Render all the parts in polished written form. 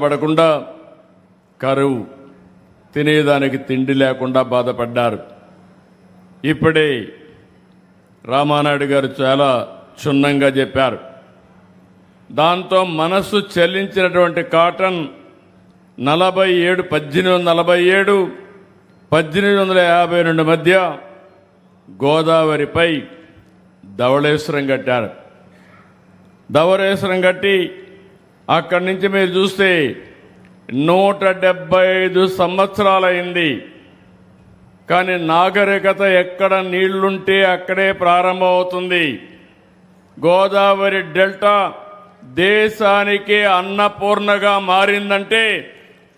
పడకుండా కరువు, తినేదానికి తిండి లేకుండా బాధపడ్డారు. ఇప్పుడే రామానాయుడు గారు చాలా క్షుణ్ణంగా చెప్పారు. దాంతో మనసు చెల్లించినటువంటి కాటన్ 1847 1852 మధ్య గోదావరిపై ధవళేశ్వరం కట్టారు. ధవళేశ్వరం కట్టి అక్కడి నుంచి మీరు చూస్తే 175 సంవత్సరాలైంది. కానీ నాగరికత ఎక్కడ నీళ్లుంటే అక్కడే ప్రారంభమవుతుంది. గోదావరి డెల్టా దేశానికి అన్నపూర్ణగా మారిందంటే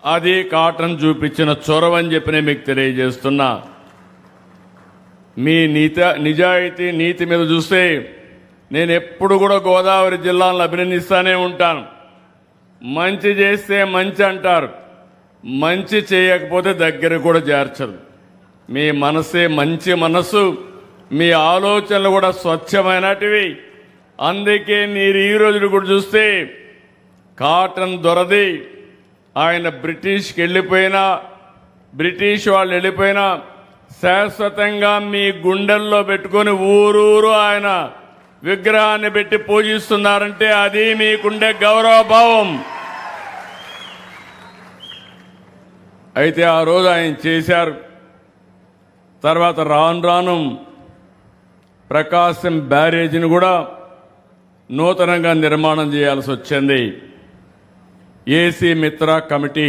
అది కాటన్ చూపించిన చొరవని చెప్పి నేను మీకు తెలియజేస్తున్నా. మీ నిజాయితీ నీతి మీద చూస్తే నేను ఎప్పుడు కూడా గోదావరి జిల్లాలను అభినందిస్తూనే ఉంటాను. మంచి చేస్తే మంచి అంటారు, మంచి చేయకపోతే దగ్గర కూడా చేర్చరు. మీ మనసే మంచి మనసు, మీ ఆలోచనలు కూడా స్వచ్ఛమైనటివి. అందుకే మీరు ఈ రోజులు కూడా చూస్తే కాటన్ దొరది ఆయన బ్రిటిష్కి వెళ్ళిపోయినా, బ్రిటిష్ వాళ్ళు వెళ్ళిపోయినా శాశ్వతంగా మీ గుండెల్లో పెట్టుకొని ఊరూరు ఆయన విగ్రహాన్ని పెట్టి పూజిస్తున్నారంటే అది మీకుండే గౌరవభావం. అయితే ఆ రోజు ఆయన చేశారు. తర్వాత రాను రాను ప్రకాశం బ్యారేజీని కూడా నూతనంగా నిర్మాణం చేయాల్సి వచ్చింది. ఏసీ మిత్రా కమిటీ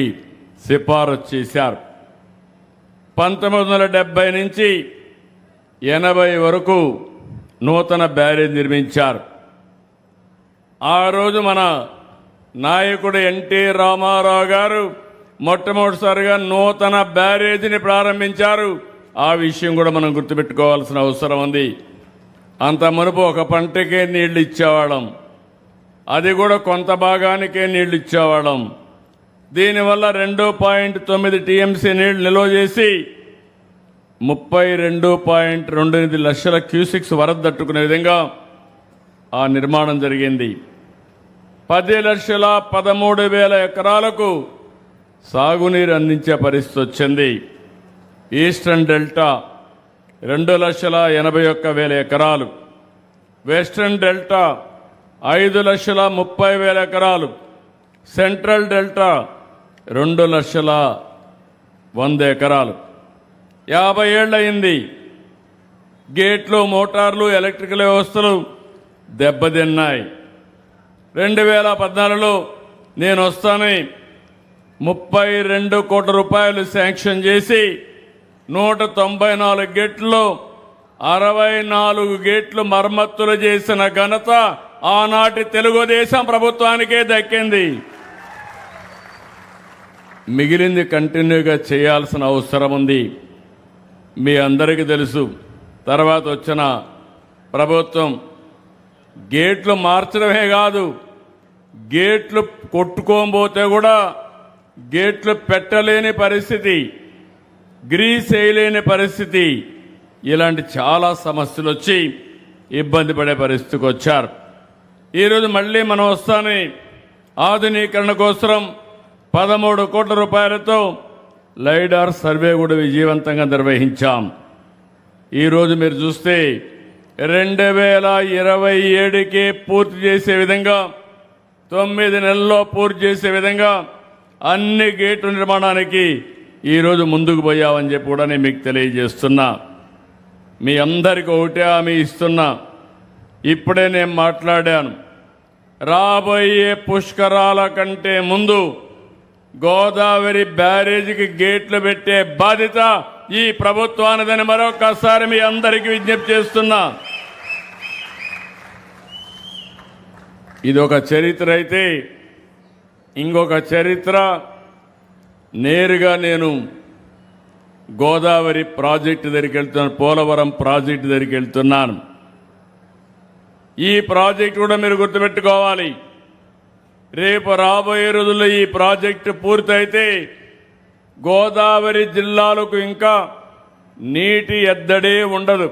సిఫారసు చేశారు. 1970 నుంచి 80 వరకు నూతన బ్యారేజ్ నిర్మించారు. ఆ రోజు మన నాయకుడు ఎన్టీ రామారావు గారు మొట్టమొదటిసారిగా నూతన బ్యారేజీని ప్రారంభించారు. ఆ విషయం కూడా మనం గుర్తుపెట్టుకోవాల్సిన అవసరం ఉంది. అంత మునుపు ఒక పంటకే నీళ్లు ఇచ్చేవాళ్ళం, అది కూడా కొంత భాగానికే నీళ్లు ఇచ్చేవాళ్ళం. దీనివల్ల 2.9 టీఎంసీ నీళ్లు నిల్వ చేసి 32.28 లక్షల క్యూసిక్స్ వరద తట్టుకునే విధంగా ఆ నిర్మాణం జరిగింది. 10,13,000 ఎకరాలకు సాగునీరు అందించే పరిస్థితి వచ్చింది. ఈస్టర్న్ డెల్టా 2,81,000 ఎకరాలు, వెస్టర్న్ డెల్టా 5,30,000 ఎకరాలు, సెంట్రల్ డెల్టా 2,100,000 ఎకరాలు. 50 ఏళ్లయింది. గేట్లు, మోటార్లు, ఎలక్ట్రికల్ వ్యవస్థలు దెబ్బతిన్నాయి. 2014లో నేను వస్తానని 32 కోట్ల రూపాయలు శాంక్షన్ చేసి 194 గేట్లలో 64 గేట్లు మరమ్మతులు చేసిన ఘనత ఆనాటి తెలుగుదేశం ప్రభుత్వానికే దక్కింది. మిగిలింది కంటిన్యూగా చేయాల్సిన అవసరం ఉంది. మీ అందరికీ తెలుసు, తర్వాత వచ్చిన ప్రభుత్వం గేట్లు మార్చడమే కాదు, గేట్లు కొట్టుకోబోతే కూడా గేట్లు పెట్టలేని పరిస్థితి, గ్రీస్ వేయలేని పరిస్థితి, ఇలాంటి చాలా సమస్యలు వచ్చి ఇబ్బంది పడే పరిస్థితికి వచ్చారు. ఈరోజు మళ్ళీ మనం వస్తానే ఆధునీకరణ కోసం 13 కోట్ల రూపాయలతో లైడార్ సర్వే కూడా విజయవంతంగా నిర్వహించాం. ఈరోజు మీరు చూస్తే 2027కి పూర్తి చేసే విధంగా, 9 నెలల్లో పూర్తి చేసే విధంగా అన్ని గేట్ల నిర్మాణానికి ఈరోజు ముందుకు పోయామని చెప్పి కూడా నేను మీకు తెలియజేస్తున్నా. మీ అందరికీ ఒకటే హామీ ఇస్తున్నా. ఇప్పుడే నేను మాట్లాడాను, రాబోయే పుష్కరాల కంటే ముందు గోదావరి బ్యారేజీకి గేట్లు పెట్టే బాధ్యత ఈ ప్రభుత్వానిదని మరొకసారి మీ అందరికీ విజ్ఞప్తి చేస్తున్నా. ఇది ఒక చరిత్ర అయితే, ఇంకొక చరిత్ర నేరుగా నేను గోదావరి ప్రాజెక్టు దగ్గరికి వెళ్తున్నాను, పోలవరం ప్రాజెక్టు దగ్గరికి వెళ్తున్నాను. ఈ ప్రాజెక్టు కూడా మీరు గుర్తుపెట్టుకోవాలి. రేపు రాబోయే రోజుల్లో ఈ ప్రాజెక్టు పూర్తయితే గోదావరి జిల్లాలకు ఇంకా నీటి ఎద్దడే ఉండదు.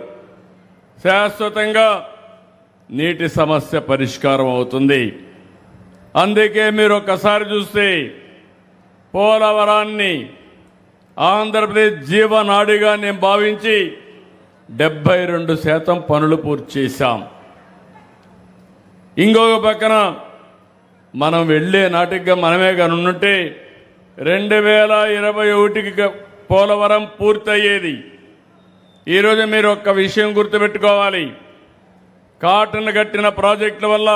శాశ్వతంగా నీటి సమస్య పరిష్కారం అవుతుంది. అందుకే మీరు ఒక్కసారి చూస్తే పోలవరాన్ని ఆంధ్రప్రదేశ్ జీవనాడిగా నేను భావించి 72% పనులు పూర్తి చేశాం. ఇంకొక పక్కన మనం వెళ్ళే నాటికి మనమే కానుంటే 2021కి పోలవరం పూర్తయ్యేది. ఈరోజు మీరు ఒక్క విషయం గుర్తుపెట్టుకోవాలి. కాటన్ కట్టిన ప్రాజెక్టుల వల్ల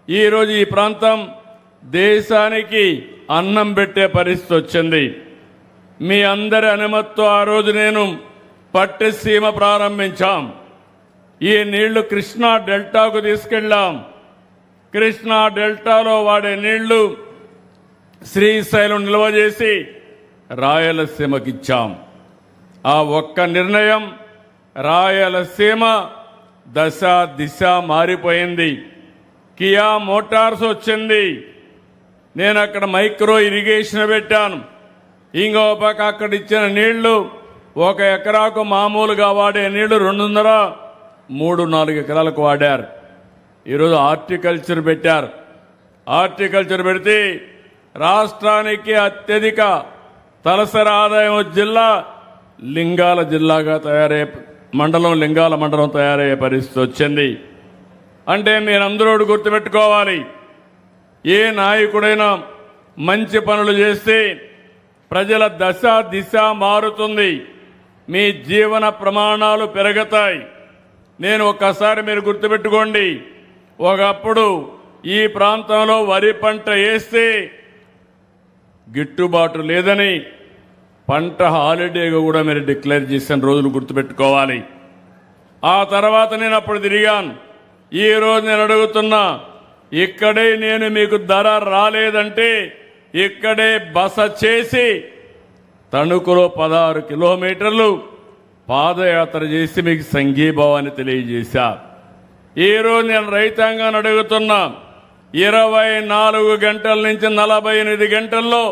ఈరోజు ఈ ప్రాంతం దేశానికి అన్నం పెట్టే పరిస్థితి వచ్చింది. మీ అందరి అనుమతితో ఆ రోజు నేను పట్టిసీమ ప్రారంభించాం. ఈ నీళ్లు కృష్ణా డెల్టాకు తీసుకెళ్ళాం. కృష్ణా డెల్టాలో వాడే నీళ్లు శ్రీశైలం నిల్వ చేసి రాయలసీమకిచ్చాం. ఆ ఒక్క నిర్ణయం రాయలసీమ దశ దిశ మారిపోయింది. కియా మోటార్స్ వచ్చింది. నేను అక్కడ మైక్రో ఇరిగేషన్ పెట్టాను. ఇంకో పక్క అక్కడ ఇచ్చిన నీళ్లు 1 ఎకరాకు మామూలుగా వాడే నీళ్లు 2.5-3-4 ఎకరాలకు వాడారు. ఈరోజు హార్టికల్చర్ పెట్టారు. హార్టికల్చర్ పెడితే రాష్ట్రానికి అత్యధిక తలసరి ఆదాయం జిల్లా లింగాల జిల్లాగా తయారయ్యే లింగాల మండలం తయారయ్యే పరిస్థితి వచ్చింది. అంటే మీరందరూ గుర్తుపెట్టుకోవాలి, ఏ నాయకుడైనా మంచి పనులు చేస్తే ప్రజల దశ దిశ మారుతుంది, మీ జీవన ప్రమాణాలు పెరుగుతాయి. నేను ఒక్కసారి మీరు గుర్తుపెట్టుకోండి, ఒకప్పుడు ఈ ప్రాంతంలో వరి పంట వేస్తే గిట్టుబాటు లేదని పంట హాలిడేగా కూడా మీరు డిక్లేర్ చేసిన రోజులు గుర్తుపెట్టుకోవాలి. ఆ తర్వాత నేను అప్పుడు తిరిగాను. ఈ రోజు నేను అడుగుతున్నా, ఇక్కడే నేను మీకు ధర రాలేదంటే ఇక్కడే బస చేసి తణుకులో 16 కిలోమీటర్లు పాదయాత్ర చేసి మీకు సంఘీభావాన్ని తెలియజేశా. ఈరోజు నేను రైతాంగాన్ని అడుగుతున్నా, 24 గంటల నుంచి 48 గంటల్లో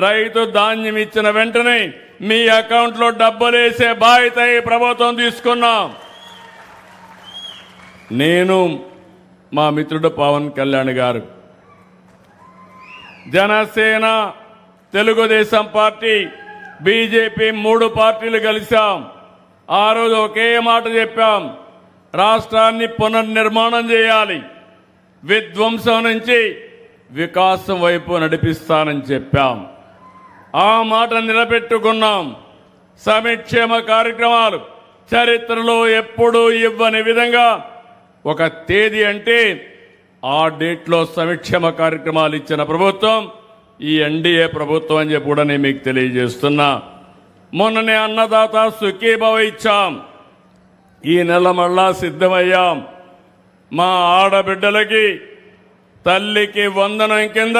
రైతు ధాన్యం ఇచ్చిన వెంటనే మీ అకౌంట్లో డబ్బులు వేసే బాధ్యత ఈ ప్రభుత్వం తీసుకున్నాం. నేను మా మిత్రుడు పవన్ కళ్యాణ్ గారు, జనసేన, తెలుగుదేశం పార్టీ, బీజేపీ 3 పార్టీలు కలిశాం. ఆ రోజు ఒకే మాట చెప్పాం, రాష్ట్రాన్ని పునర్నిర్మాణం చేయాలి, విధ్వంసం నుంచి వికాసం వైపు నడిపిస్తానని చెప్పాం. ఆ మాట నిలబెట్టుకున్నాం. సంక్షేమ కార్యక్రమాలు చరిత్రలో ఎప్పుడూ ఇవ్వని విధంగా ఒక తేదీ అంటే ఆ డేట్లో సంక్షేమ కార్యక్రమాలు ఇచ్చిన ప్రభుత్వం ఈ ఎన్డీఏ ప్రభుత్వం అని చెప్పి కూడా నేను మీకు తెలియజేస్తున్నా. మొన్ననే అన్నదాత సుఖీభవ ఇచ్చాం. ఈ నెల మళ్ళా సిద్ధమయ్యాం. మా ఆడబిడ్డలకి తల్లికి వందనం కింద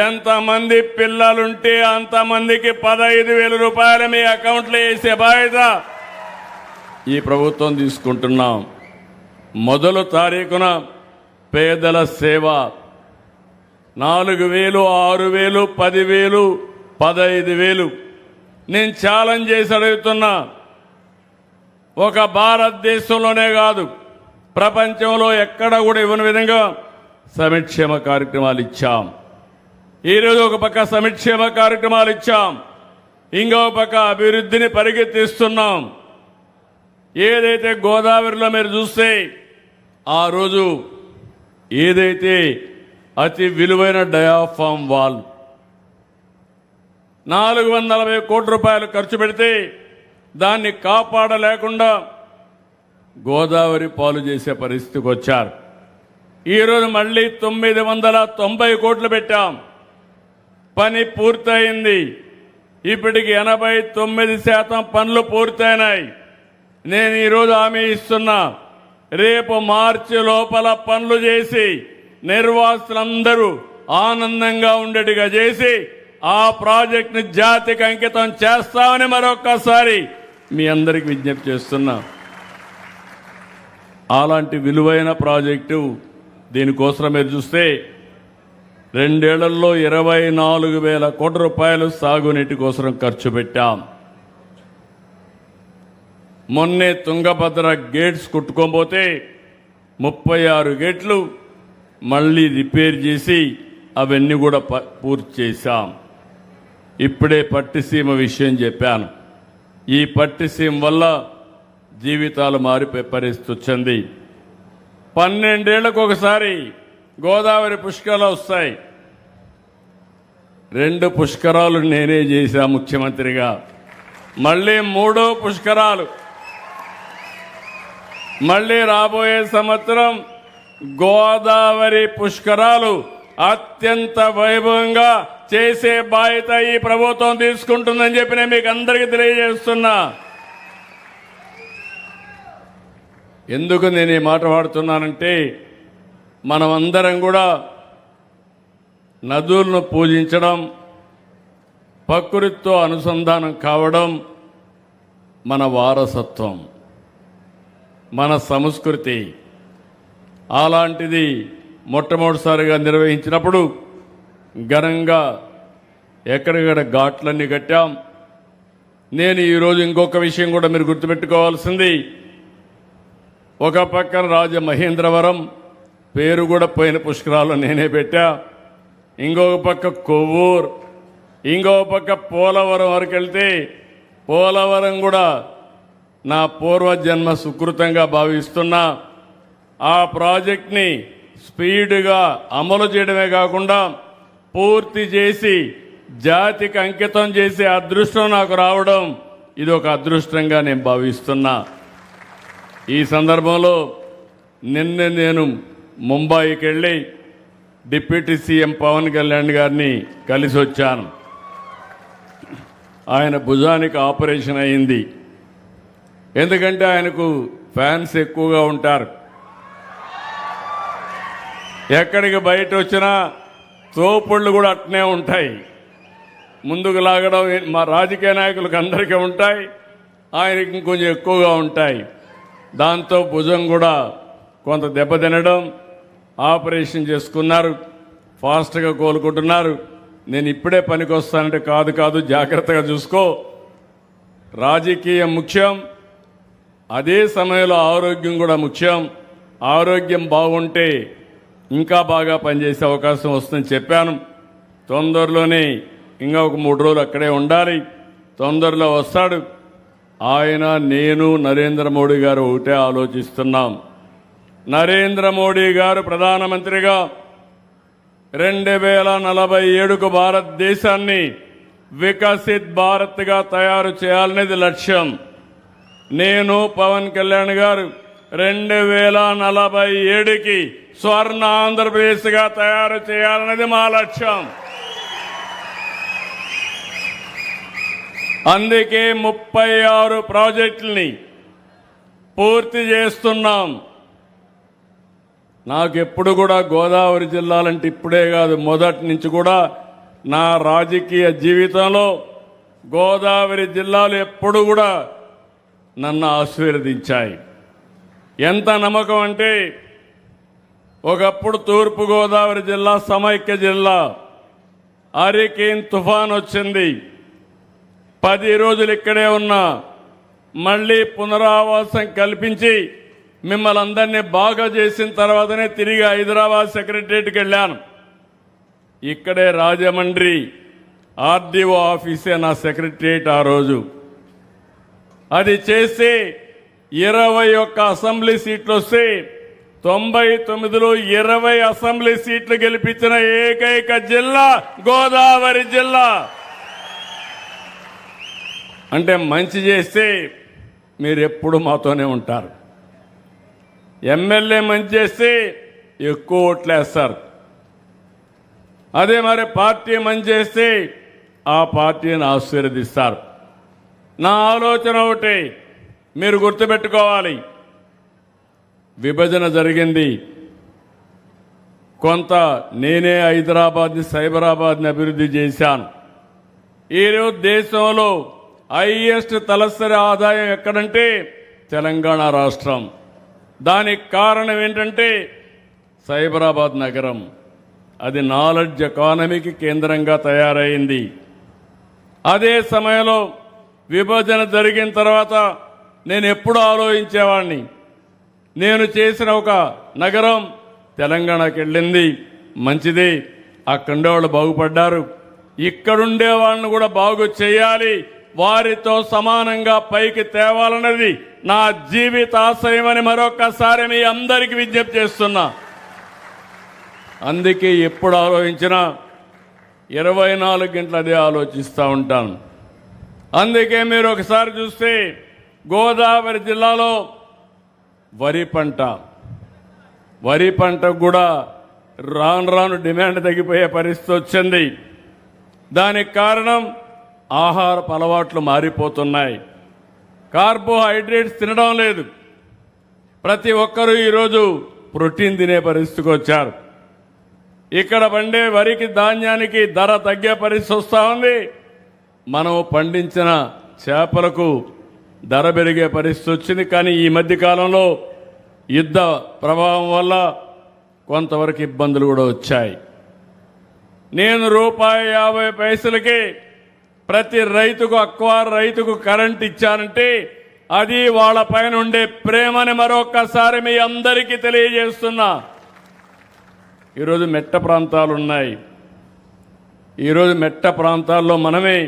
ఎంతమంది పిల్లలుంటే అంతమందికి 15,000 రూపాయలు మీ అకౌంట్లో వేసే బాధ్యత ఈ ప్రభుత్వం తీసుకుంటున్నాం. మొదలు తారీఖున పేదల సేవ 4,000, 6,000, 10,000, 15,000 నేను ఛాలెంజ్ చేసి అడుగుతున్నా. ఒక భారతదేశంలోనే కాదు, ప్రపంచంలో ఎక్కడ కూడా ఇవ్వని విధంగా సంక్షేమ కార్యక్రమాలు ఇచ్చాం. ఈరోజు ఒక పక్క సంక్షేమ కార్యక్రమాలు ఇచ్చాం, ఇంకో పక్క అభివృద్ధిని పరిగెత్తిస్తున్నాం. ఏదైతే గోదావరిలో మీరు చూస్తే ఆ రోజు ఏదైతే అతి విలువైన డయాఫామ్ వాల్ 440 కోట్ల రూపాయలు ఖర్చు పెడితే దాన్ని కాపాడలేకుండా గోదావరి పాలు చేసే పరిస్థితికి వచ్చారు. ఈరోజు మళ్ళీ 990 కోట్లు పెట్టాం. పని పూర్తయింది. ఇప్పటికి 89% పనులు పూర్తయినాయి. నేను ఈరోజు హామీ ఇస్తున్నా, రేపు మార్చి లోపల పనులు చేసి నిర్వాసితులందరూ ఆనందంగా ఉండేట్టుగా చేసి ఆ ప్రాజెక్టుని జాతికి అంకితం చేస్తామని మరొక్కసారి మీ అందరికి విజ్ఞప్తి చేస్తున్నా. అలాంటి విలువైన ప్రాజెక్టు దీనికోసం మీరు చూస్తే 2 ఏళ్లలో 24,000 కోట్ల రూపాయలు సాగునీటి కోసం ఖర్చు పెట్టాం. మొన్నే తుంగభద్ర గేట్స్ కుట్టుకోబోతే 36 గేట్లు మళ్ళీ రిపేర్ చేసి అవన్నీ కూడా పూర్తి చేశాం. ఇప్పుడే పట్టిసీమ విషయం చెప్పాను. ఈ పట్టిసీమ వల్ల జీవితాలు మారిపోయే పరిస్థితి వచ్చింది. 12 ఏళ్లకు ఒకసారి గోదావరి పుష్కరాలు వస్తాయి. 2 పుష్కరాలు నేనే చేశా ముఖ్యమంత్రిగా. మళ్ళీ 3వ పుష్కరాలు, మళ్ళీ రాబోయే సంవత్సరం గోదావరి పుష్కరాలు అత్యంత వైభవంగా చేసే బాధ్యత ఈ ప్రభుత్వం తీసుకుంటుందని చెప్పి నేను మీకు అందరికీ తెలియజేస్తున్నా. ఎందుకు నేను ఈ మాట వాడుతున్నానంటే, మనమందరం కూడా నదులను పూజించడం, ప్రకృతితో అనుసంధానం కావడం మన వారసత్వం, మన సంస్కృతి. అలాంటిది మొట్టమొదటిసారిగా నిర్వహించినప్పుడు ఘనంగా ఎక్కడికక్కడ ఘాట్లన్నీ కట్టాం. నేను ఈరోజు ఇంకొక విషయం కూడా మీరు గుర్తుపెట్టుకోవాల్సింది, ఒక పక్కన రాజమహేంద్రవరం పేరు కూడా పోయిన పుష్కరాలు నేనే పెట్టా, ఇంకొక పక్క కొవ్వూరు, ఇంకొక పక్క పోలవరం వరకు వెళ్తే పోలవరం కూడా నా పూర్వజన్మ సుకృతంగా భావిస్తున్నా. ఆ ప్రాజెక్ట్ని స్పీడ్గా అమలు చేయడమే కాకుండా పూర్తి చేసి జాతికి అంకితం చేసే అదృష్టం నాకు రావడం ఇది ఒక అదృష్టంగా నేను భావిస్తున్నా. ఈ సందర్భంలో నిన్న నేను ముంబైకి వెళ్ళి డిప్యూటీ సీఎం పవన్ కళ్యాణ్ గారిని కలిసి వచ్చాను. ఆయన భుజానికి ఆపరేషన్ అయింది. ఎందుకంటే ఆయనకు ఫ్యాన్స్ ఎక్కువగా ఉంటారు. ఎక్కడికి బయట వచ్చినా తోపుళ్ళు కూడా అట్నే ఉంటాయి. ముందుకు లాగడం మా రాజకీయ నాయకులకు అందరికీ ఉంటాయి, ఆయనకి ఇంకొంచెం ఎక్కువగా ఉంటాయి. దాంతో భుజం కూడా కొంత దెబ్బతినడం, ఆపరేషన్ చేసుకున్నారు, ఫాస్ట్గా కోలుకుంటున్నారు. నేను ఇప్పుడే పనికి వస్తానంటే కాదు జాగ్రత్తగా చూసుకో, రాజకీయం ముఖ్యం, అదే సమయంలో ఆరోగ్యం కూడా ముఖ్యం. ఆరోగ్యం బాగుంటే ఇంకా బాగా పనిచేసే అవకాశం వస్తుందని చెప్పాను. తొందరలోనే ఇంకా ఒక 3 రోజులు అక్కడే ఉండాలి, తొందరలో వస్తాడు. ఆయన, నేను, నరేంద్ర మోడీ గారు ఒకటే ఆలోచిస్తున్నాం. నరేంద్ర మోడీ గారు ప్రధానమంత్రిగా 2047కు భారతదేశాన్ని వికసిత్ భారత్గా తయారు చేయాలనేది లక్ష్యం. నేను, పవన్ కళ్యాణ్ గారు 2047కి స్వర్ణ ఆంధ్రప్రదేశ్గా తయారు చేయాలనేది మా లక్ష్యం. అందుకే 36 ప్రాజెక్టుల్ని పూర్తి చేస్తున్నాం. నాకెప్పుడు కూడా గోదావరి జిల్లాలంటే ఇప్పుడే కాదు, మొదటి నుంచి కూడా నా రాజకీయ జీవితంలో గోదావరి జిల్లాలు ఎప్పుడు కూడా నన్ను ఆశీర్వదించాయి. ఎంత నమ్మకం అంటే, ఒకప్పుడు తూర్పు గోదావరి జిల్లా సమైక్య జిల్లా, హరికేన్ తుఫాన్ వచ్చింది, 10 రోజులు ఇక్కడే ఉన్నా, మళ్ళీ పునరావాసం కల్పించి మిమ్మల్ని అందరినీ బాగా చేసిన తర్వాతనే తిరిగి హైదరాబాద్ సెక్రటరియట్కి వెళ్ళాను. ఇక్కడే రాజమండ్రి ఆర్డీఓ ఆఫీసే నా సెక్రటరియట్. ఆ రోజు అది చేసి 21 అసెంబ్లీ సీట్లు వస్తే 99లో 20 అసెంబ్లీ సీట్లు గెలిపించిన ఏకైక జిల్లా గోదావరి జిల్లా. అంటే మంచి చేస్తే మీరు ఎప్పుడు మాతోనే ఉంటారు. ఎమ్మెల్యే మంచి చేస్తే ఎక్కువ ఓట్లేస్తారు. అదే మరి పార్టీ మంచి చేస్తే ఆ పార్టీని ఆశీర్వదిస్తారు. నా ఆలోచన ఒకటి మీరు గుర్తుపెట్టుకోవాలి. విభజన జరిగింది, కొంత నేనే హైదరాబాద్ని, సైబరాబాద్ని అభివృద్ధి చేశాను. ఈరోజు దేశంలో హైయెస్ట్ తలసరి ఆదాయం ఎక్కడంటే తెలంగాణ రాష్ట్రం. దానికి కారణం ఏంటంటే సైబరాబాద్ నగరం. అది నాలెడ్జ్ ఎకానమీకి కేంద్రంగా తయారైంది. అదే సమయంలో విభజన జరిగిన తర్వాత నేను ఎప్పుడు ఆలోచించేవాడిని, నేను చేసిన ఒక నగరం తెలంగాణకి వెళ్ళింది, మంచిది. అక్కడుండే వాళ్ళు బాగుపడ్డారు. ఇక్కడుండే వాళ్ళని కూడా బాగు చేయాలి, వారితో సమానంగా పైకి తేవాలన్నది నా జీవితాశయమని మరొకసారి మీ అందరికీ విజ్ఞప్తి చేస్తున్నా. అందుకే ఎప్పుడు ఆలోచించినా 24 గంటలు అదే ఆలోచిస్తూ ఉంటాను. అందుకే మీరు ఒకసారి చూస్తే గోదావరి జిల్లాలో వరి పంటకు కూడా రాను రాను డిమాండ్ తగ్గిపోయే పరిస్థితి వచ్చింది. దానికి కారణం ఆహారపు అలవాట్లు మారిపోతున్నాయి. కార్బోహైడ్రేట్స్ తినడం లేదు. ప్రతి ఒక్కరూ ఈరోజు ప్రోటీన్ తినే పరిస్థితికి వచ్చారు. ఇక్కడ పండే వరికి ధాన్యానికి ధర తగ్గే పరిస్థితి వస్తూ ఉంది. మనం పండించిన చేపలకు ధర పెరిగే పరిస్థితి వచ్చింది. కానీ ఈ మధ్య కాలంలో యుద్ధ ప్రభావం వల్ల కొంతవరకు ఇబ్బందులు కూడా వచ్చాయి. నేను ₹1.50 ప్రతి రైతుకు రైతుకు కరెంట్ ఇచ్చానంటే అది వాళ్ళ పైన ఉండే ప్రేమని మరొకసారి మీ అందరికీ తెలియజేస్తున్నా. ఈరోజు మెట్ట ప్రాంతాలు ఉన్నాయి. ఈరోజు మెట్ట ప్రాంతాల్లో మనమే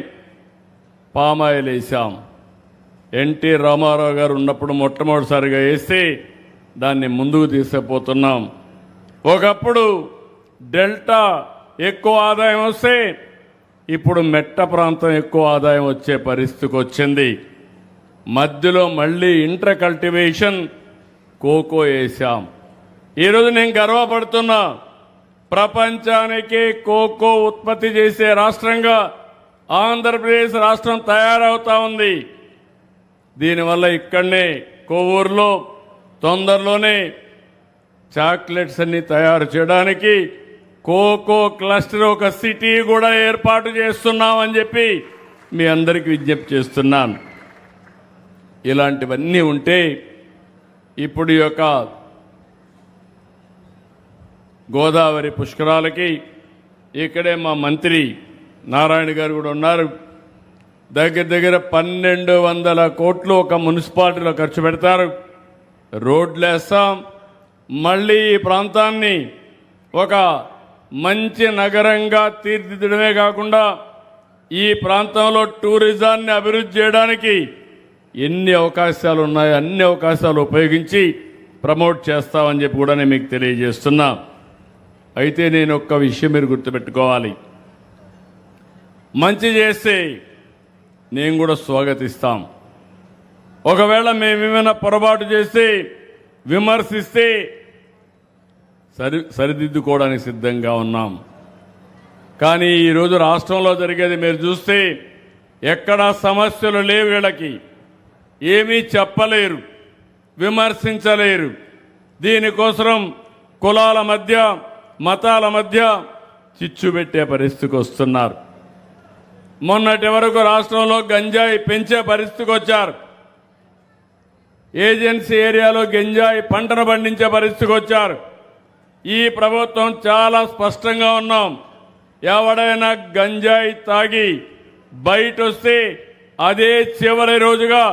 పామాయిల్ వేసాం. ఎన్టీ రామారావు గారు ఉన్నప్పుడు మొట్టమొదటిసారిగా వేసి దాన్ని ముందుకు తీసుకుపోతున్నాం. ఒకప్పుడు డెల్టా ఎక్కువ ఆదాయం వస్తే ఇప్పుడు మెట్ట ప్రాంతం ఎక్కువ ఆదాయం వచ్చే పరిస్థితికి వచ్చింది. మధ్యలో మళ్ళీ ఇంటర్ కల్టివేషన్ కోకో వేసాం. ఈరోజు నేను గర్వపడుతున్నా, ప్రపంచానికి కోకో ఉత్పత్తి చేసే రాష్ట్రంగా ఆంధ్రప్రదేశ్ రాష్ట్రం తయారవుతా ఉంది. దీనివల్ల ఇక్కడనే కొవ్వూరులో తొందరలోనే చాక్లెట్స్ అన్ని తయారు చేయడానికి కోకో క్లస్టర్ ఒక సిటీ కూడా ఏర్పాటు చేస్తున్నామని చెప్పి మీ అందరికీ విజ్ఞప్తి చేస్తున్నాను. ఇలాంటివన్నీ ఉంటే ఇప్పుడు ఈ యొక్క గోదావరి పుష్కరాలకి ఇక్కడే మా మంత్రి నారాయణ గారు కూడా ఉన్నారు. దగ్గర 1200 కోట్లు ఒక మున్సిపాలిటీలో ఖర్చు పెడతారు. రోడ్లు వేస్తాం. మళ్ళీ ఈ ప్రాంతాన్ని ఒక మంచి నగరంగా తీర్చిదిద్దడమే కాకుండా ఈ ప్రాంతంలో టూరిజాన్ని అభివృద్ధి చేయడానికి ఎన్ని అవకాశాలు ఉన్నాయో అన్ని అవకాశాలు ఉపయోగించి ప్రమోట్ చేస్తామని చెప్పి కూడా నేను మీకు తెలియజేస్తున్నా. అయితే నేను ఒక్క విషయం మీరు గుర్తుపెట్టుకోవాలి, మంచి చేస్తే నేను కూడా స్వాగతిస్తాం. ఒకవేళ మేమేమైనా పొరపాటు చేస్తే విమర్శిస్తే సరిదిద్దుకోవడానికి సిద్ధంగా ఉన్నాం. కానీ ఈరోజు రాష్ట్రంలో జరిగేది మీరు చూస్తే ఎక్కడా సమస్యలు లేవు. వీళ్ళకి ఏమీ చెప్పలేరు, విమర్శించలేరు. దీనికోసం కులాల మధ్య మతాల మధ్య చిచ్చు పెట్టే పరిస్థితికి వస్తున్నారు. మొన్నటి వరకు రాష్ట్రంలో గంజాయి పెంచే పరిస్థితికి వచ్చారు. ఏజెన్సీ ఏరియాలో గంజాయి పంటను పండించే పరిస్థితికి వచ్చారు. ఈ ప్రభుత్వం చాలా స్పష్టంగా ఉన్నాం, ఎవడైనా గంజాయి తాగి బయట వస్తే అదే చివరి రోజుగా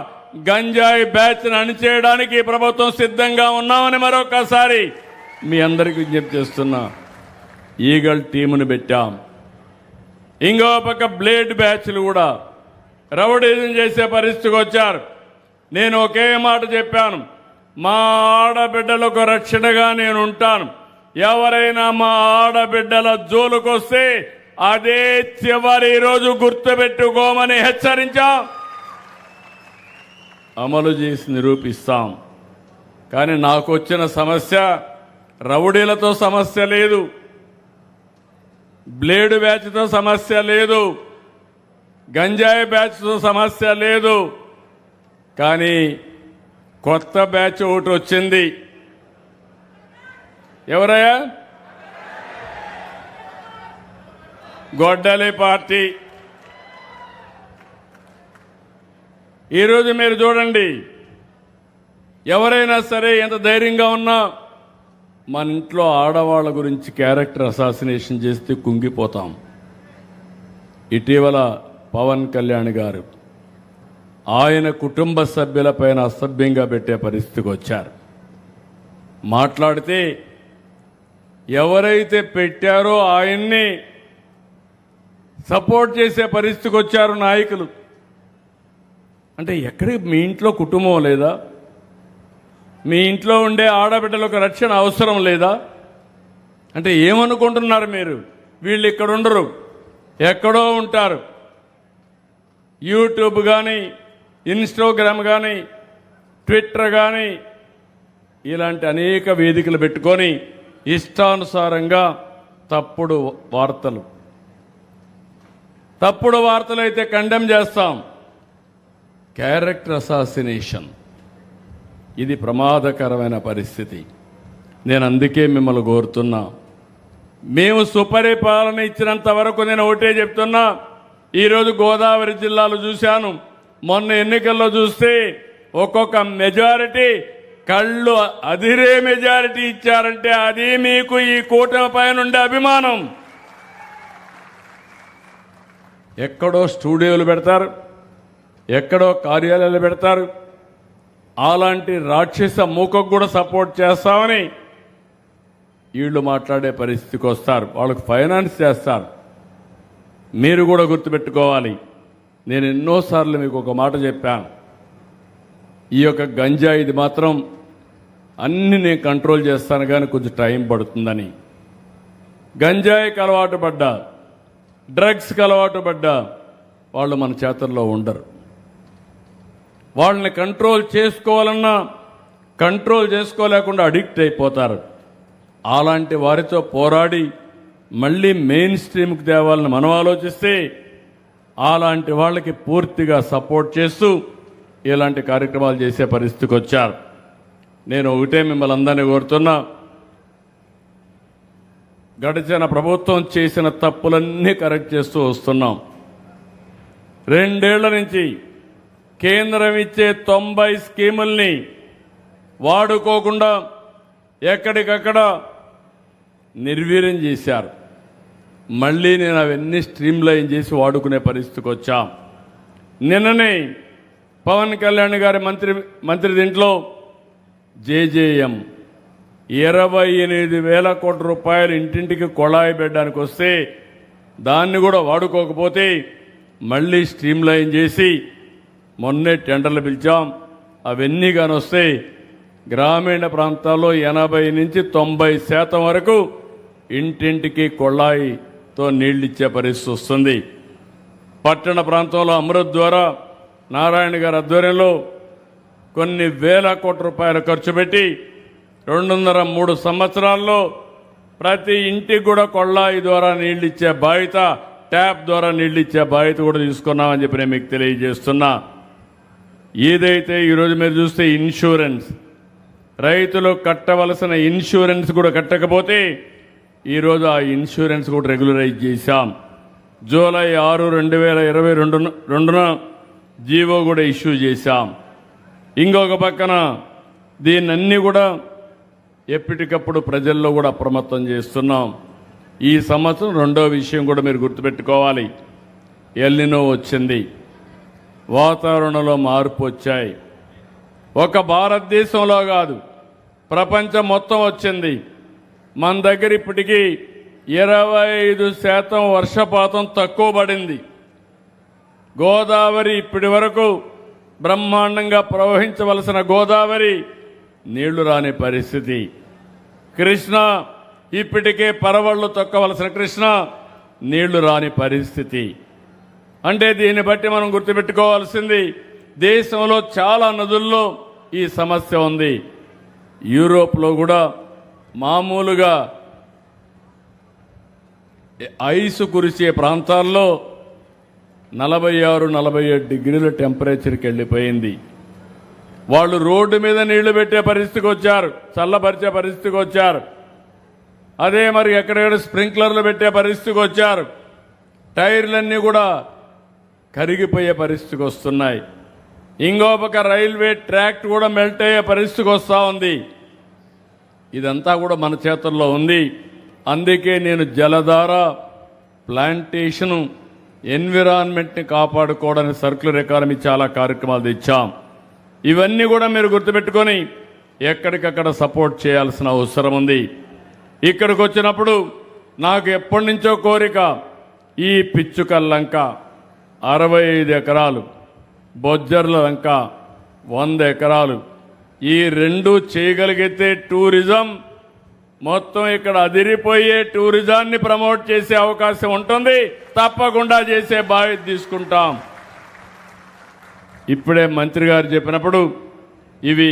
గంజాయి బ్యాచ్ను అణిచేయడానికి ప్రభుత్వం సిద్ధంగా ఉన్నామని మరొకసారి మీ అందరికీ విజ్ఞప్తి చేస్తున్నా. ఈగల్ టీమును పెట్టాం. ఇంకో పక్క బ్లేడ్ బ్యాచ్లు కూడా రౌడీజం చేసే పరిస్థితికి వచ్చారు. నేను ఒకే మాట చెప్పాను, మా ఆడబిడ్డలకు రక్షణగా నేను ఉంటాను. ఎవరైనా మా ఆడబిడ్డల జోలుకొస్తే అదే చివరి రోజు గుర్తుపెట్టుకోమని హెచ్చరించాం. అమలు చేసి నిరూపిస్తాం. కానీ నాకు వచ్చిన సమస్య రౌడీలతో సమస్య లేదు, బ్లేడు బ్యాచ్తో సమస్య లేదు, గంజాయి బ్యాచ్తో సమస్య లేదు. కానీ కొత్త బ్యాచ్ ఒకటి వచ్చింది. ఎవరయ్యా? గొడ్డలి పార్టీ. ఈరోజు మీరు చూడండి, ఎవరైనా సరే ఎంత ధైర్యంగా ఉన్నా మన ఇంట్లో ఆడవాళ్ళ గురించి క్యారెక్టర్ అసాసినేషన్ చేస్తే కుంగిపోతాం. ఇటీవల పవన్ కళ్యాణ్ గారు ఆయన కుటుంబ సభ్యులపైన అసభ్యంగా పెట్టే పరిస్థితికి వచ్చారు. మాట్లాడితే ఎవరైతే పెట్టారో ఆయన్ని సపోర్ట్ చేసే పరిస్థితికి వచ్చారు నాయకులు. అంటే ఎక్కడికి మీ ఇంట్లో కుటుంబం లేదా? మీ ఇంట్లో ఉండే ఆడబిడ్డలకు రక్షణ అవసరం లేదా? అంటే ఏమనుకుంటున్నారు మీరు? వీళ్ళు ఇక్కడ ఉండరు, ఎక్కడో ఉంటారు. యూట్యూబ్ కానీ, ఇన్స్టాగ్రామ్ కానీ, ట్విట్టర్ కానీ ఇలాంటి అనేక వేదికలు పెట్టుకొని ఇష్టానుసారంగా తప్పుడు వార్తలు అయితే కండెమ్ చేస్తాం. క్యారెక్టర్ అసాసినేషన్ ఇది ప్రమాదకరమైన పరిస్థితి. నేను అందుకే మిమ్మల్ని కోరుతున్నా, మేము సుపరిపాలన ఇచ్చినంత వరకు నేను ఒకటే చెప్తున్నా. ఈరోజు గోదావరి జిల్లాలో చూశాను, మొన్న ఎన్నికల్లో చూస్తే ఒక్కొక్క మెజారిటీ కళ్ళు అదిరే మెజారిటీ ఇచ్చారంటే అది మీకు ఈ కూటమి పైన ఉండే అభిమానం. ఎక్కడో స్టూడియోలు పెడతారు, ఎక్కడో కార్యాలయాలు పెడతారు. అలాంటి రాక్షస మూకకు కూడా సపోర్ట్ చేస్తామని వీళ్ళు మాట్లాడే పరిస్థితికి వస్తారు. వాళ్ళకు ఫైనాన్స్ చేస్తారు. మీరు కూడా గుర్తుపెట్టుకోవాలి. నేను ఎన్నోసార్లు మీకు ఒక మాట చెప్పాను, ఈ యొక్క గంజాయి ఇది మాత్రం అన్ని నేను కంట్రోల్ చేస్తాను కానీ కొంచెం టైం పడుతుందని. గంజాయికి అలవాటు పడ్డా, డ్రగ్స్కి అలవాటు పడ్డా వాళ్ళు మన చేతుల్లో ఉండరు. వాళ్ళని కంట్రోల్ చేసుకోవాలన్నా కంట్రోల్ చేసుకోలేకుండా అడిక్ట్ అయిపోతారు. అలాంటి వారితో పోరాడి మళ్ళీ మెయిన్ స్ట్రీమ్కి తేవాలని మనం ఆలోచిస్తే అలాంటి వాళ్ళకి పూర్తిగా సపోర్ట్ చేస్తూ ఇలాంటి కార్యక్రమాలు చేసే పరిస్థితికి వచ్చారు. నేను ఒకటే మిమ్మల్ని అందరినీ కోరుతున్నా, గడిచిన ప్రభుత్వం చేసిన తప్పులన్నీ కరెక్ట్ చేస్తూ వస్తున్నాం. 2 ఏళ్ల నుంచి కేంద్రం ఇచ్చే 90 స్కీముల్ని వాడుకోకుండా ఎక్కడికక్కడ నిర్వీర్యం చేశారు. మళ్ళీ నేను అవన్నీ స్ట్రీమ్లైన్ చేసి వాడుకునే పరిస్థితికి వచ్చాం. నిన్ననే పవన్ కళ్యాణ్ గారి మంత్రి దీంట్లో జేజేఎం 28,000 కోట్ల రూపాయలు ఇంటింటికి కొళాయి పెట్టడానికి వస్తే దాన్ని కూడా వాడుకోకపోతే మళ్ళీ స్ట్రీమ్లైన్ చేసి మొన్నే టెండర్లు పిలిచాం. అవన్నీ కానీ వస్తే గ్రామీణ ప్రాంతాల్లో 80 నుంచి 90% వరకు ఇంటింటికి కొళాయితో నీళ్లు ఇచ్చే పరిస్థితి వస్తుంది. పట్టణ ప్రాంతంలో అమృత్ ద్వారా నారాయణ గారి ఆధ్వర్యంలో కొన్ని వేల కోట్ల రూపాయలు ఖర్చు పెట్టి 2.5-3 సంవత్సరాల్లో ప్రతి ఇంటికి కూడా కొళాయి ద్వారా నీళ్లు ఇచ్చే బాధ్యత, ట్యాప్ ద్వారా నీళ్లు ఇచ్చే బాధ్యత కూడా తీసుకున్నామని చెప్పి నేను మీకు తెలియజేస్తున్నా. ఏదైతే ఈరోజు మీరు చూస్తే ఇన్సూరెన్స్, రైతులు కట్టవలసిన ఇన్సూరెన్స్ కూడా కట్టకపోతే ఈరోజు ఆ ఇన్సూరెన్స్ కూడా రెగ్యులరైజ్ చేశాం. జూలై 6, 2022న జీవో కూడా ఇష్యూ చేశాం. ఇంకొక పక్కన దీన్నన్నీ కూడా ఎప్పటికప్పుడు ప్రజల్లో కూడా అప్రమత్తం చేస్తున్నాం. ఈ సంవత్సరం రెండో విషయం కూడా మీరు గుర్తుపెట్టుకోవాలి, ఎల్నినో వచ్చింది, వాతావరణంలో మార్పు వచ్చాయి. ఒక భారతదేశంలో కాదు, ప్రపంచం మొత్తం వచ్చింది. మన దగ్గర ఇప్పటికీ 25% వర్షపాతం తక్కువ పడింది. గోదావరి ఇప్పటి వరకు బ్రహ్మాండంగా ప్రవహించవలసిన గోదావరి నీళ్లు రాని పరిస్థితి. కృష్ణ ఇప్పటికే పరవళ్లు తొక్కవలసిన కృష్ణ నీళ్లు రాని పరిస్థితి. అంటే దీన్ని బట్టి మనం గుర్తుపెట్టుకోవాల్సింది, దేశంలో చాలా నదుల్లో ఈ సమస్య ఉంది. యూరోప్లో కూడా మామూలుగా ఐసు కురిసే ప్రాంతాల్లో 46-47 డిగ్రీల టెంపరేచర్కి వెళ్ళిపోయింది. వాళ్ళు రోడ్డు మీద నీళ్లు పెట్టే పరిస్థితికి వచ్చారు, చల్లపరిచే పరిస్థితికి వచ్చారు. అదే మరి ఎక్కడెక్కడ స్ప్రింక్లర్లు పెట్టే పరిస్థితికి వచ్చారు. టైర్లన్నీ కూడా కరిగిపోయే పరిస్థితికి వస్తున్నాయి. ఇంకో పక్క రైల్వే ట్రాక్ కూడా మెల్ట్ అయ్యే పరిస్థితికి వస్తూ ఉంది. ఇదంతా కూడా మన చేతుల్లో ఉంది. అందుకే నేను జలధార, ప్లాంటేషను, ఎన్విరాన్మెంట్ని కాపాడుకోవడానికి సర్క్యులర్ ఎకానమీ చాలా కార్యక్రమాలు తెచ్చాం. ఇవన్నీ కూడా మీరు గుర్తుపెట్టుకొని ఎక్కడికక్కడ సపోర్ట్ చేయాల్సిన అవసరం ఉంది. ఇక్కడికి వచ్చినప్పుడు నాకు ఎప్పటి నుంచో కోరిక, ఈ పిచ్చుక లంక 65 ఎకరాలు, బొజ్జర్ల లంక 100 ఎకరాలు, ఈ రెండు చేయగలిగితే టూరిజం మొత్తం ఇక్కడ అదిరిపోయే టూరిజాన్ని ప్రమోట్ చేసే అవకాశం ఉంటుంది. తప్పకుండా చేసే బాధ్యత తీసుకుంటాం. ఇప్పుడే మంత్రి గారు చెప్పినప్పుడు ఇవి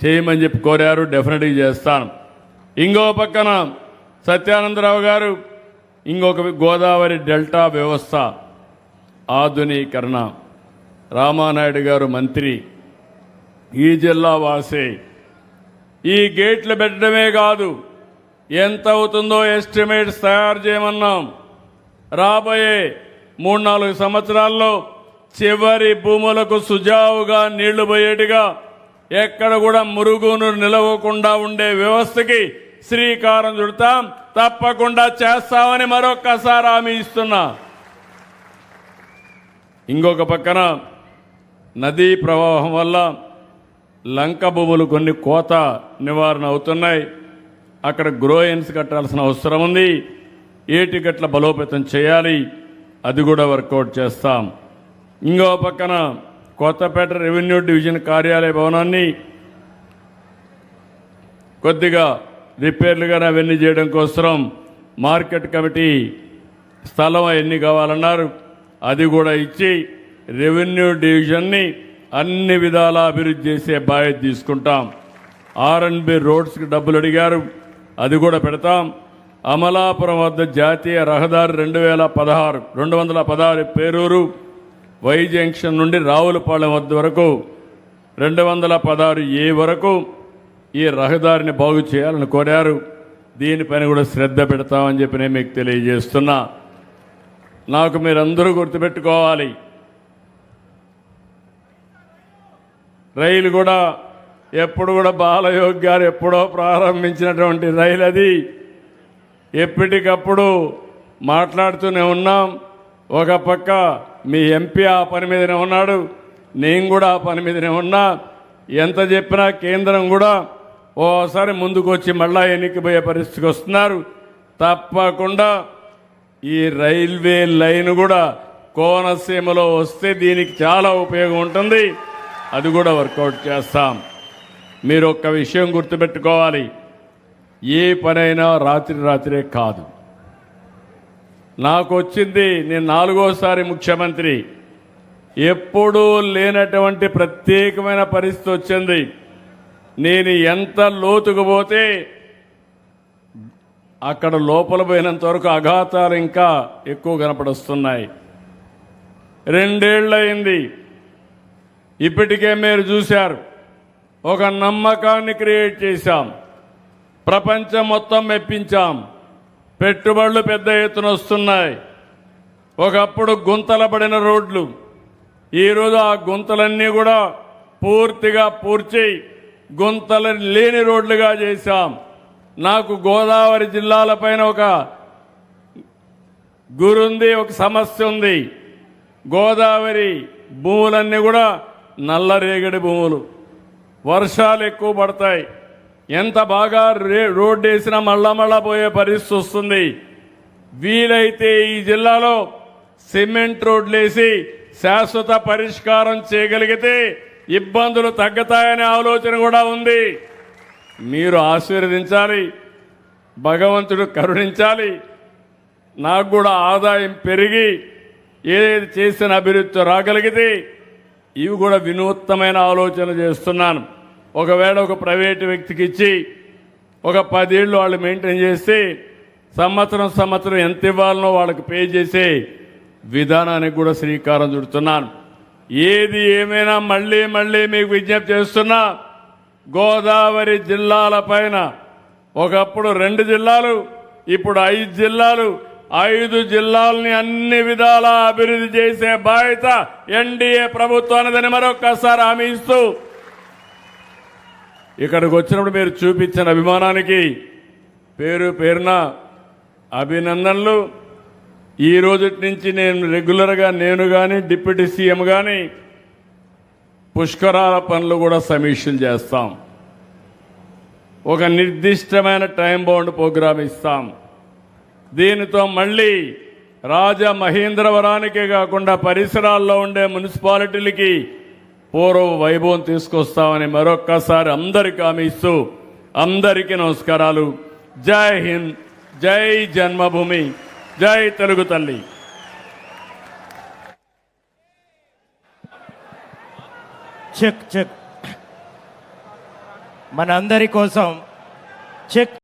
చేయమని చెప్పి కోరారు, డెఫినెట్గా చేస్తాను. ఇంకో పక్కన సత్యానందరావు గారు ఇంకొక గోదావరి డెల్టా వ్యవస్థ ఆధునీకరణ, రామానాయుడు గారు మంత్రి, ఈ జిల్లా వాసే. ఈ గేట్లు పెట్టడమే కాదు, ఎంత అవుతుందో ఎస్టిమేట్స్ తయారు చేయమన్నాం. రాబోయే 3-4 సంవత్సరాల్లో చివరి భూములకు సుజావుగా నీళ్లు పోయేట్టుగా, ఎక్కడ కూడా మురుగును నిలవకుండా ఉండే వ్యవస్థకి శ్రీకారం చుడతాం. తప్పకుండా చేస్తామని మరొక్కసారి హామీ ఇస్తున్నా. ఇంకొక పక్కన నదీ ప్రవాహం వల్ల లంక భూములు కొన్ని కోత నివారణ అవుతున్నాయి. అక్కడ గ్రోయన్స్ కట్టాల్సిన అవసరం ఉంది. ఏటిగట్ల బలోపేతం చేయాలి, అది కూడా వర్కౌట్ చేస్తాం. ఇంకో పక్కన కొత్తపేట రెవెన్యూ డివిజన్ కార్యాలయ భవనాన్ని కొద్దిగా రిపేర్లుగా అవన్నీ చేయడం కోసం మార్కెట్ కమిటీ స్థలం ఎన్ని కావాలన్నారు, అది కూడా ఇచ్చి రెవెన్యూ డివిజన్ని అన్ని విధాలా అభివృద్ధి చేసే బాధ్యత తీసుకుంటాం. R&B రోడ్స్కి డబ్బులు అడిగారు, అది కూడా పెడతాం. అమలాపురం వద్ద జాతీయ రహదారి 216 పేరూరు వై జంక్షన్ నుండి రావులపాలెం వద్ద వరకు 216A వరకు ఈ రహదారిని బాగు చేయాలని కోరారు. దీనిపైన కూడా శ్రద్ధ పెడతామని చెప్పి నేను మీకు తెలియజేస్తున్నా. నాకు మీరందరూ గుర్తుపెట్టుకోవాలి, రైలు కూడా ఎప్పుడు కూడా బాలయోగ్ గారు ఎప్పుడో ప్రారంభించినటువంటి రైలు అది. ఎప్పటికప్పుడు మాట్లాడుతూనే ఉన్నాం. ఒక పక్క మీ ఎంపీ ఆ పని మీదనే ఉన్నాడు, నేను కూడా ఆ పని మీదనే ఉన్నా. ఎంత చెప్పినా కేంద్రం కూడా ఓసారి ముందుకు వచ్చి మళ్ళా ఎన్నికపోయే పరిస్థితికి వస్తున్నారు. తప్పకుండా ఈ రైల్వే లైన్ కూడా కోనసీమలో వస్తే దీనికి చాలా ఉపయోగం ఉంటుంది, అది కూడా వర్కౌట్ చేస్తాం. మీరు ఒక్క విషయం గుర్తుపెట్టుకోవాలి, ఏ పనైనా రాత్రే కాదు. నాకు వచ్చింది, నేను 4వసారి ముఖ్యమంత్రి, ఎప్పుడూ లేనటువంటి ప్రత్యేకమైన పరిస్థితి వచ్చింది. నేను ఎంత లోతుకు పోతే అక్కడ లోపల పోయినంత వరకు అఘాతాలు ఇంకా ఎక్కువ కనపడొస్తున్నాయి. 2 ఏళ్ళయింది. ఇప్పటికే మీరు చూశారు, ఒక నమ్మకాన్ని క్రియేట్ చేశాం, ప్రపంచం మొత్తం మెప్పించాం, పెట్టుబడులు పెద్ద ఎత్తున వస్తున్నాయి. ఒకప్పుడు గుంతల పడిన రోడ్లు, ఈరోజు ఆ గుంతలన్నీ కూడా పూర్తిగా పూడ్చి గుంతలు లేని రోడ్లుగా చేశాం. నాకు గోదావరి జిల్లాలపైన ఒక గురుంది, ఒక సమస్య ఉంది. గోదావరి భూములన్నీ కూడా నల్లరేగడి భూములు, వర్షాలు ఎక్కువ పడతాయి. ఎంత బాగా రోడ్డు వేసినా మళ్ళా పోయే పరిస్థితి వస్తుంది. వీలైతే ఈ జిల్లాలో సిమెంట్ రోడ్లేసి శాశ్వత పరిష్కారం చేయగలిగితే ఇబ్బందులు తగ్గుతాయనే ఆలోచన కూడా ఉంది. మీరు ఆశీర్వదించాలి, భగవంతుడు కరుణించాలి. నాకు కూడా ఆదాయం పెరిగి ఏది చేసిన అభివృద్ధి రాగలిగితే ఇవి కూడా వినూత్నమైన ఆలోచన చేస్తున్నాను. ఒకవేళ ఒక ప్రైవేటు వ్యక్తికి ఇచ్చి ఒక 10 ఏళ్ళు వాళ్ళు మెయింటైన్ చేస్తే సంవత్సరం ఎంత ఇవ్వాలనో వాళ్ళకి పే చేసే విధానానికి కూడా శ్రీకారం చుడుతున్నాను. ఏది ఏమైనా మళ్ళీ మీకు విజ్ఞప్తి చేస్తున్నా, గోదావరి జిల్లాల పైన ఒకప్పుడు 2 జిల్లాలు, ఇప్పుడు 5 జిల్లాలు, 5 జిల్లాలని అన్ని విధాలా అభివృద్ధి చేసే బాధ్యత ఎన్డీఏ ప్రభుత్వానిదని మరొక్కసారి హామీ ఇస్తూ, ఇక్కడికి వచ్చినప్పుడు మీరు చూపించిన అభిమానానికి పేరున అభినందనలు. ఈ రోజు నుంచి నేను రెగ్యులర్గా నేను కానీ డిప్యూటీ సీఎం కానీ పుష్కరాల పనులు కూడా సమీక్షలు చేస్తాం. ఒక నిర్దిష్టమైన టైం బౌండ్ ప్రోగ్రాం ఇస్తాం. దీనితో మళ్ళీ రాజమహేంద్రవరానికే కాకుండా పరిసరాల్లో ఉండే మున్సిపాలిటీలకి పూర్వ వైభవం తీసుకొస్తామని మరొక్కసారి అందరికీ హామీ ఇస్తూ అందరికీ నమస్కారాలు. జై హింద్, జై జన్మభూమి, జై తెలుగు తల్లి. చెక్ చెక్ మనందరి కోసం చెక్.